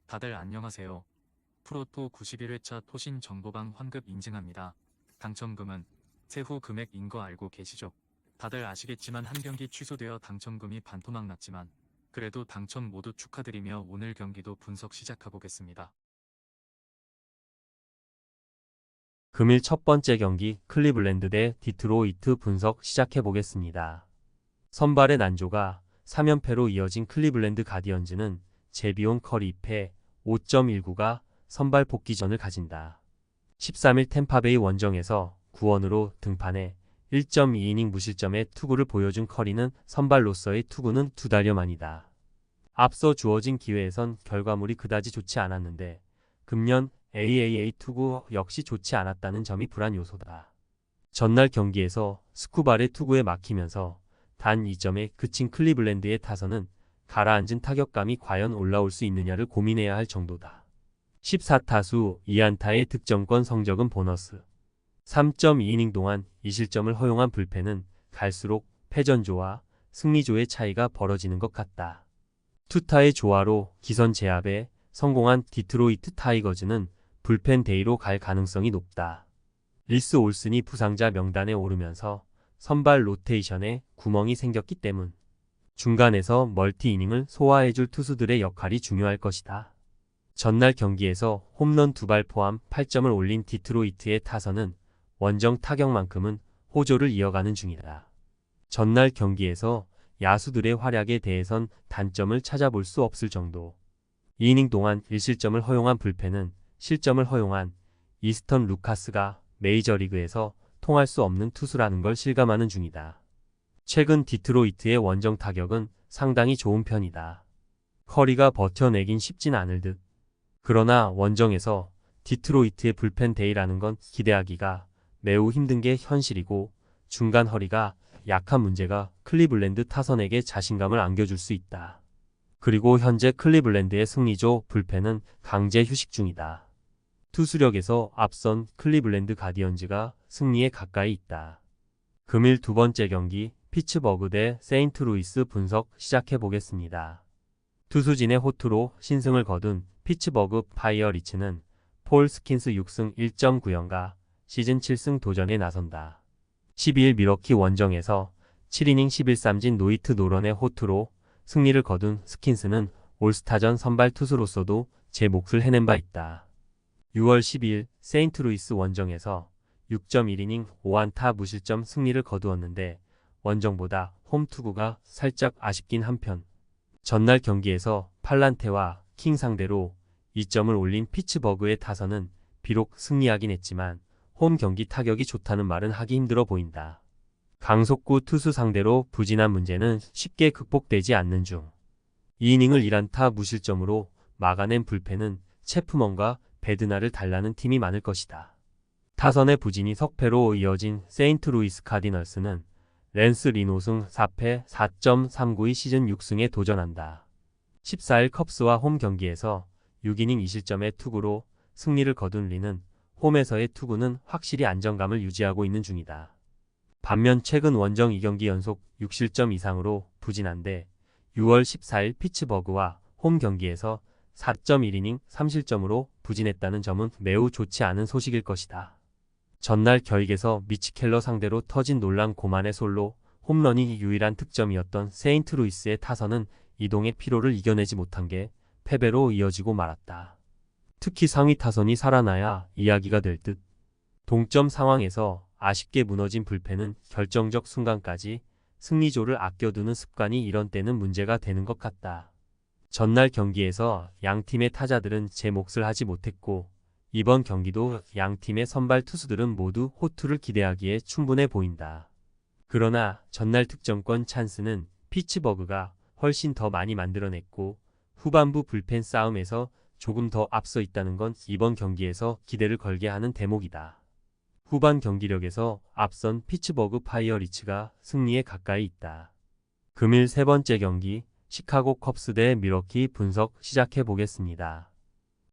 다들 안녕하세요. 프로토 91회차 토신 정보방 환급 인증합니다. 당첨금은 세후 금액인 거 알고 계시죠? 다들 아시겠지만 한 경기 취소되어 당첨금이 반토막 났지만 그래도 당첨 모두 축하드리며 오늘 경기도 분석 시작해보겠습니다. 금일 첫 번째 경기 클리블랜드 대 디트로이트 분석 시작해보겠습니다. 선발의 난조가 3연패로 이어진 클리블랜드 가디언즈는 제비온 커리 패 5.19가 선발 복귀전을 가진다. 13일 템파베이 원정에서 9원으로 등판해 1.2이닝 무실점의 투구를 보여준 커리는 선발로서의 투구는 2달여 만이다. 앞서 주어진 기회에선 결과물이 그다지 좋지 않았는데 금년 AAA 투구 역시 좋지 않았다는 점이 불안 요소다. 전날 경기에서 스쿠발의 투구에 막히면서 단 2점에 그친 클리블랜드의 타선은 가라앉은 타격감이 과연 올라올 수 있느냐를 고민해야 할 정도다. 14타수 2안타의 득점권 성적은 보너스. 3.2이닝 동안 2실점을 허용한 불펜은 갈수록 패전조와 승리조의 차이가 벌어지는 것 같다. 투타의 조화로 기선 제압에 성공한 디트로이트 타이거즈는 불펜 데이로 갈 가능성이 높다. 리스 올슨이 부상자 명단에 오르면서 선발 로테이션에 구멍이 생겼기 때문 중간에서 멀티 이닝을 소화해줄 투수들의 역할이 중요할 것이다. 전날 경기에서 홈런 2발 포함 8점을 올린 디트로이트의 타선은 원정 타격만큼은 호조를 이어가는 중이다. 전날 경기에서 야수들의 활약에 대해선 단점을 찾아볼 수 없을 정도. 2이닝 동안 1실점을 허용한 불펜은 실점을 허용한 이스턴 루카스가 메이저리그에서 통할 수 없는 투수라는 걸 실감하는 중이다. 최근 디트로이트의 원정 타격은 상당히 좋은 편이다. 커리가 버텨내긴 쉽진 않을 듯. 그러나 원정에서 디트로이트의 불펜 데이라는 건 기대하기가 매우 힘든 게 현실이고 중간 허리가 약한 문제가 클리블랜드 타선에게 자신감을 안겨줄 수 있다. 그리고 현재 클리블랜드의 승리조 불펜은 강제 휴식 중이다. 투수력에서 앞선 클리블랜드 가디언즈가 승리에 가까이 있다. 금일 두 번째 경기 피츠버그 대 세인트루이스 분석 시작해보겠습니다. 투수진의 호투로 신승을 거둔 피츠버그 파이어리츠는 폴 스킨스 6승 1.9연가 시즌 7승 도전에 나선다. 12일 미러키 원정에서 7이닝 11삼진 노히트 노런의 호투로 승리를 거둔 스킨스는 올스타전 선발 투수로서도 제 몫을 해낸 바 있다. 6월 12일 세인트루이스 원정에서 6.1이닝 5안타 무실점 승리를 거두었는데 원정보다 홈 투구가 살짝 아쉽긴 한편 전날 경기에서 팔란테와 킹 상대로 2점을 올린 피츠버그의 타선은 비록 승리하긴 했지만 홈 경기 타격이 좋다는 말은 하기 힘들어 보인다. 강속구 투수 상대로 부진한 문제는 쉽게 극복되지 않는 중 2이닝을 1안타 무실점으로 막아낸 불펜은 체프먼과 베드나를 달라는 팀이 많을 것이다. 타선의 부진이 석패로 이어진 세인트루이스 카디널스는 랜스 리노승 4패 4.392 시즌 6승에 도전한다. 14일 컵스와 홈 경기에서 6이닝 2실점의 투구로 승리를 거둔 리는 홈에서의 투구는 확실히 안정감을 유지하고 있는 중이다. 반면 최근 원정 2경기 연속 6실점 이상으로 부진한데 6월 14일 피츠버그와 홈 경기에서 4.1이닝 3실점으로 부진했다는 점은 매우 좋지 않은 소식일 것이다. 전날 결국에서 미치 켈러 상대로 터진 논란 고만의 솔로 홈런이 유일한 득점이었던 세인트루이스의 타선은 이동의 피로를 이겨내지 못한 게 패배로 이어지고 말았다. 특히 상위 타선이 살아나야 이야기가 될 듯. 동점 상황에서 아쉽게 무너진 불펜은 결정적 순간까지 승리조를 아껴두는 습관이 이런 때는 문제가 되는 것 같다. 전날 경기에서 양팀의 타자들은 제 몫을 하지 못했고 이번 경기도 양팀의 선발 투수들은 모두 호투를 기대하기에 충분해 보인다. 그러나 전날 득점권 찬스는 피츠버그가 훨씬 더 많이 만들어냈고 후반부 불펜 싸움에서 조금 더 앞서 있다는 건 이번 경기에서 기대를 걸게 하는 대목이다. 후반 경기력에서 앞선 피츠버그 파이어리츠가 승리에 가까이 있다. 금일 세 번째 경기 시카고 컵스 대 미러키 분석 시작해보겠습니다.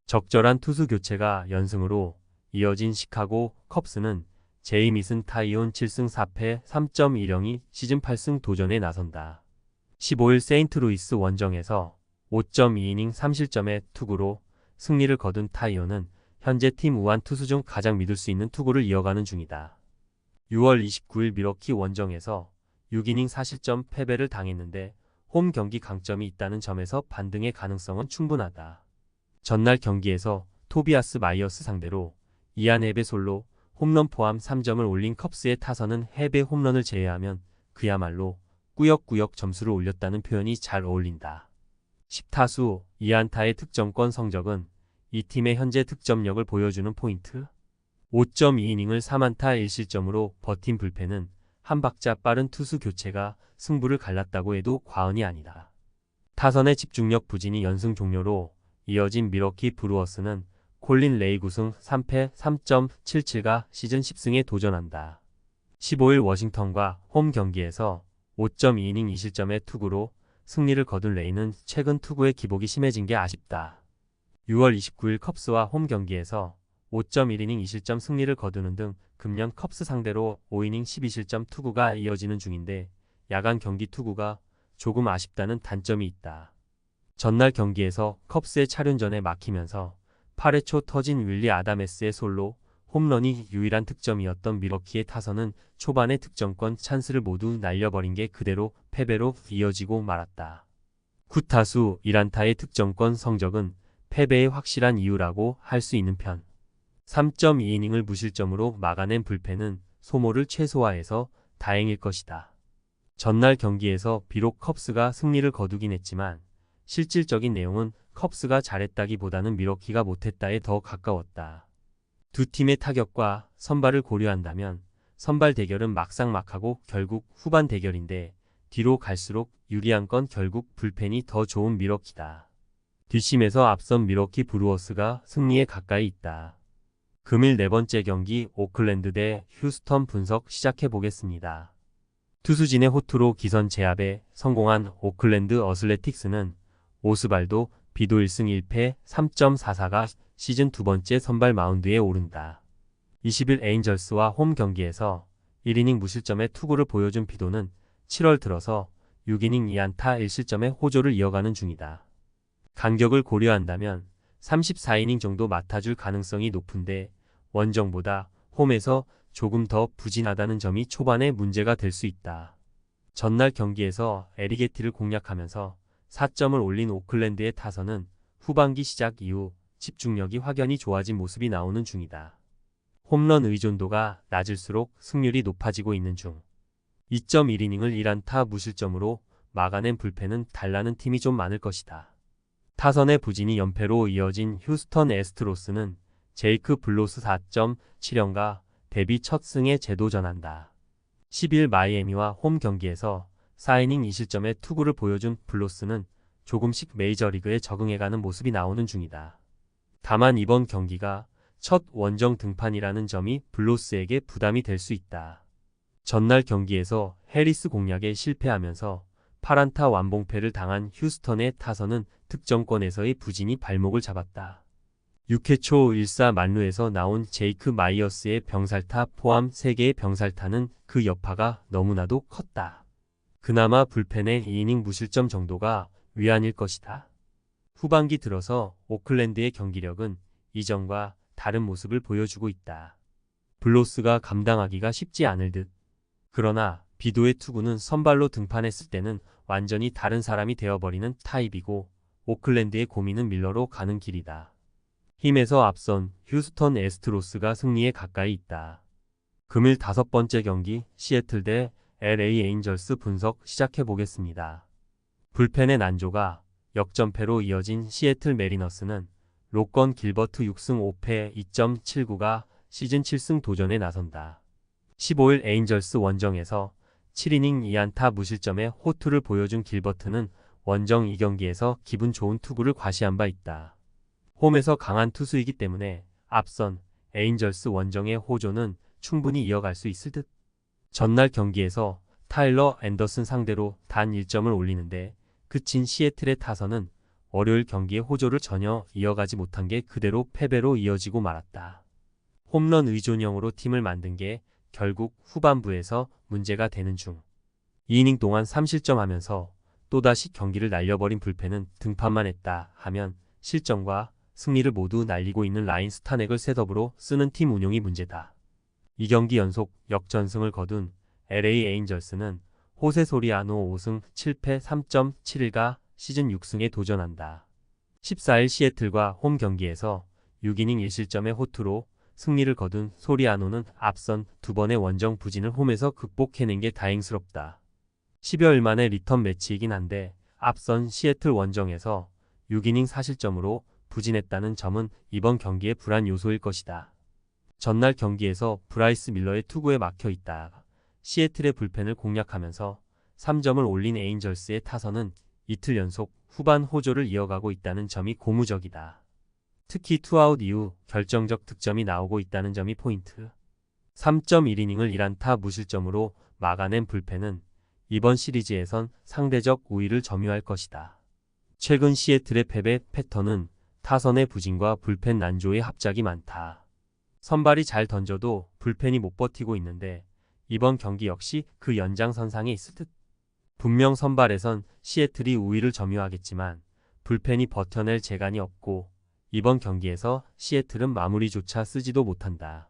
적절한 투수 교체가 연승으로 이어진 시카고 컵스는 제이미슨 타이온 7승 4패 3.10이 시즌 8승 도전에 나선다. 15일 세인트루이스 원정에서 5.2이닝 3실점의 투구로 승리를 거둔 타이어는 현재 팀 우한 투수 중 가장 믿을 수 있는 투구를 이어가는 중이다. 6월 29일 밀워키 원정에서 6이닝 4실점 패배를 당했는데 홈 경기 강점이 있다는 점에서 반등의 가능성은 충분하다. 전날 경기에서 토비아스 마이어스 상대로 이안 헤베 솔로 홈런 포함 3점을 올린 컵스의 타선은 헤베 홈런을 제외하면 그야말로 꾸역꾸역 점수를 올렸다는 표현이 잘 어울린다. 10타수 2안타의 득점권 성적은 이 팀의 현재 득점력을 보여주는 포인트. 5.2이닝을 3안타 1실점으로 버틴 불펜은 한 박자 빠른 투수 교체가 승부를 갈랐다고 해도 과언이 아니다. 타선의 집중력 부진이 연승 종료로 이어진 밀워키 브루어스는 콜린 레이 우승 3패 3.77가 시즌 10승에 도전한다. 15일 워싱턴과 홈 경기에서 5.2이닝 2실점의 투구로 승리를 거둔 레이는 최근 투구의 기복이 심해진 게 아쉽다. 6월 29일 컵스와 홈 경기에서 5.1이닝 2실점 승리를 거두는 등 금년 컵스 상대로 5이닝 12실점 투구가 이어지는 중인데 야간 경기 투구가 조금 아쉽다는 단점이 있다. 전날 경기에서 컵스의 차륜전에 막히면서 8회 초 터진 윌리 아다메스의 솔로 홈런이 유일한 득점이었던 밀워키의 타선은 초반의 득점권 찬스를 모두 날려버린 게 그대로 패배로 이어지고 말았다. 9타수 1안타의 득점권 성적은 패배의 확실한 이유라고 할 수 있는 편. 3.2이닝을 무실점으로 막아낸 불펜은 소모를 최소화해서 다행일 것이다. 전날 경기에서 비록 컵스가 승리를 거두긴 했지만 실질적인 내용은 컵스가 잘했다기보다는 밀워키가 못했다에 더 가까웠다. 두 팀의 타격과 선발을 고려한다면 선발 대결은 막상막하고 결국 후반 대결인데 뒤로 갈수록 유리한 건 결국 불펜이 더 좋은 밀워키다. 뒷심에서 앞선 밀워키 브루어스가 승리에 가까이 있다. 금일 네 번째 경기 오클랜드 대 휴스턴 분석 시작해 보겠습니다. 투수진의 호투로 기선 제압에 성공한 오클랜드 어슬레틱스는 오스발도 비도 1승 1패 3.44가 시즌 두 번째 선발 마운드에 오른다. 20일 에인절스와 홈 경기에서 1이닝 무실점의 투구를 보여준 비도는 7월 들어서 6이닝 2안타 1실점의 호조를 이어가는 중이다. 간격을 고려한다면 34이닝 정도 맡아줄 가능성이 높은데 원정보다 홈에서 조금 더 부진하다는 점이 초반에 문제가 될 수 있다. 전날 경기에서 에리게티를 공략하면서 4점을 올린 오클랜드의 타선은 후반기 시작 이후 집중력이 확연히 좋아진 모습이 나오는 중이다. 홈런 의존도가 낮을수록 승률이 높아지고 있는 중. 2.1이닝을 1안타 무실점으로 막아낸 불펜은 달라는 팀이 좀 많을 것이다. 타선의 부진이 연패로 이어진 휴스턴 애스트로스는 제이크 블로스 4.7연가 데뷔 첫 승에 재도전한다. 10일 마이애미와 홈 경기에서 4이닝 2실점의 투구를 보여준 블로스는 조금씩 메이저리그에 적응해가는 모습이 나오는 중이다. 다만 이번 경기가 첫 원정 등판이라는 점이 블로스에게 부담이 될 수 있다. 전날 경기에서 해리스 공략에 실패하면서 8안타 완봉패를 당한 휴스턴의 타선은 득점권에서의 부진이 발목을 잡았다. 6회 초 1사 만루에서 나온 제이크 마이어스의 병살타 포함 3개의 병살타는 그 여파가 너무나도 컸다. 그나마 불펜의 2이닝 무실점 정도가 위안일 것이다. 후반기 들어서 오클랜드의 경기력은 이전과 다른 모습을 보여주고 있다. 블로스가 감당하기가 쉽지 않을 듯. 그러나 비도의 투구는 선발로 등판했을 때는 완전히 다른 사람이 되어버리는 타입이고 오클랜드의 고민은 밀러로 가는 길이다. 힘에서 앞선 휴스턴 애스트로스가 승리에 가까이 있다. 금일 5번째 경기 시애틀 대 LA 에인절스 분석 시작해 보겠습니다. 불펜의 난조가 역전패로 이어진 시애틀 메리너스는 로건 길버트 6승 5패 2.79가 시즌 7승 도전에 나선다. 15일 에인절스 원정에서 7이닝 2안타 무실점의 호투를 보여준 길버트는 원정 2경기에서 기분 좋은 투구를 과시한 바 있다. 홈에서 강한 투수이기 때문에 앞선 에인절스 원정의 호조는 충분히 이어갈 수 있을 듯. 전날 경기에서 타일러 앤더슨 상대로 단 1점을 올리는데 그친 시애틀의 타선은 월요일 경기의 호조를 전혀 이어가지 못한 게 그대로 패배로 이어지고 말았다. 홈런 의존형으로 팀을 만든 게 결국 후반부에서 문제가 되는 중. 2이닝 동안 3실점하면서 또다시 경기를 날려버린 불펜은 등판만 했다 하면 실점과 승리를 모두 날리고 있는 라인 스타넥을 셋업으로 쓰는 팀 운용이 문제다. 2경기 연속 역전승을 거둔 LA 에인절스는 호세 소리아노 5승 7패 3.71가 시즌 6승에 도전한다. 14일 시애틀과 홈 경기에서 6이닝 1실점의 호투로 승리를 거둔 소리아노는 앞선 두 번의 원정 부진을 홈에서 극복해낸 게 다행스럽다. 10여일 만의 리턴 매치이긴 한데 앞선 시애틀 원정에서 6이닝 4실점으로 부진했다는 점은 이번 경기의 불안 요소일 것이다. 전날 경기에서 브라이스 밀러의 투구에 막혀 있다. 시애틀의 불펜을 공략하면서 3점을 올린 에인절스의 타선은 이틀 연속 후반 호조를 이어가고 있다는 점이 고무적이다. 특히 투아웃 이후 결정적 득점이 나오고 있다는 점이 포인트. 3.1이닝을 1안타 무실점으로 막아낸 불펜은 이번 시리즈에선 상대적 우위를 점유할 것이다. 최근 시애틀의 패배 패턴은 타선의 부진과 불펜 난조의 합작이 많다. 선발이 잘 던져도 불펜이 못 버티고 있는데 이번 경기 역시 그 연장선상에 있을 듯. 분명 선발에선 시애틀이 우위를 점유하겠지만 불펜이 버텨낼 재간이 없고 이번 경기에서 시애틀은 마무리조차 쓰지도 못한다.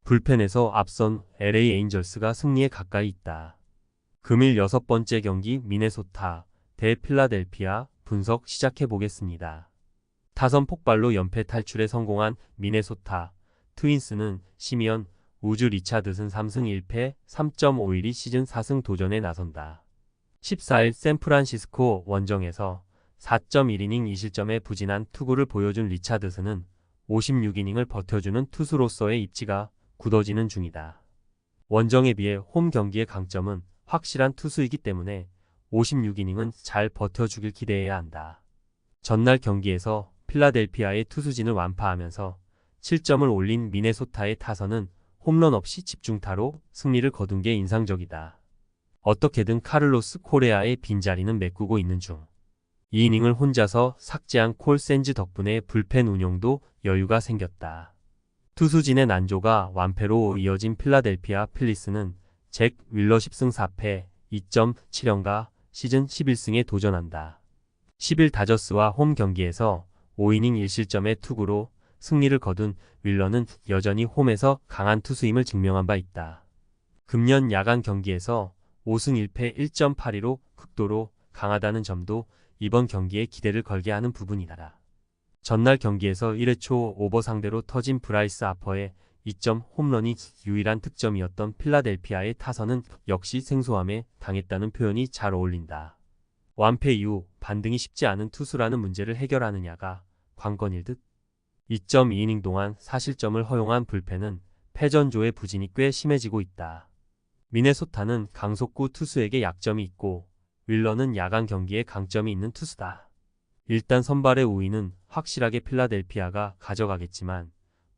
불펜에서 앞선 LA 에인절스가 승리에 가까이 있다. 금일 6번째 경기 미네소타 대 필라델피아 분석 시작해보겠습니다. 타선 폭발로 연패 탈출에 성공한 미네소타 트윈스는 시미언 우주 리차드슨 3승 1패 3.51이 시즌 4승 도전에 나선다. 14일 샌프란시스코 원정에서 4.1이닝 2실점의 부진한 투구를 보여준 리차드슨은 56이닝을 버텨주는 투수로서의 입지가 굳어지는 중이다. 원정에 비해 홈 경기의 강점은 확실한 투수이기 때문에 56이닝은 잘 버텨주길 기대해야 한다. 전날 경기에서 필라델피아의 투수진을 완파하면서 7점을 올린 미네소타의 타선은 홈런 없이 집중타로 승리를 거둔 게 인상적이다. 어떻게든 카를로스 코레아의 빈자리는 메꾸고 있는 중. 2이닝을 혼자서 삭제한 콜 샌즈 덕분에 불펜 운용도 여유가 생겼다. 투수진의 난조가 완패로 이어진 필라델피아 필리스는 잭 윌러 10승 4패 2.7연가 시즌 11승에 도전한다. 10일 다저스와 홈 경기에서 5이닝 1실점의 투구로 승리를 거둔 윌러는 여전히 홈에서 강한 투수임을 증명한 바 있다. 금년 야간 경기에서 5승 1패 1.82로 극도로 강하다는 점도 이번 경기에 기대를 걸게 하는 부분이다. 전날 경기에서 1회 초 오버 상대로 터진 브라이스 아퍼의 2점 홈런이 유일한 득점이었던 필라델피아의 타선은 역시 생소함에 당했다는 표현이 잘 어울린다. 완패 이후 반등이 쉽지 않은 투수라는 문제를 해결하느냐가 관건일 듯. 2.2이닝 동안 4실점을 허용한 불펜은 패전조의 부진이 꽤 심해지고 있다. 미네소타는 강속구 투수에게 약점이 있고 윌러는 야간 경기에 강점이 있는 투수다. 일단 선발의 우위는 확실하게 필라델피아가 가져가겠지만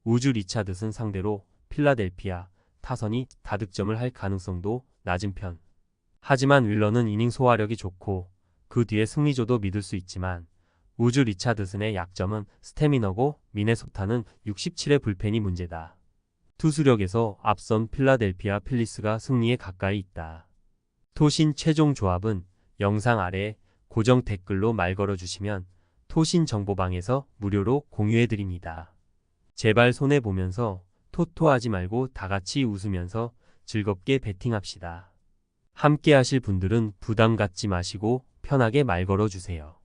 우주 리차드슨 상대로 필라델피아 타선이 다득점을 할 가능성도 낮은 편. 하지만 윌러는 이닝 소화력이 좋고 그 뒤에 승리조도 믿을 수 있지만 우주 리차드슨의 약점은 스태미너고 미네소타는 67의 불펜이 문제다. 투수력에서 앞선 필라델피아 필리스가 승리에 가까이 있다. 토신 최종 조합은 영상 아래 고정 댓글로 말 걸어주시면 토신 정보방에서 무료로 공유해드립니다. 제발 손해보면서 토토하지 말고 다같이 웃으면서 즐겁게 베팅합시다. 함께 하실 분들은 부담 갖지 마시고 편하게 말 걸어주세요.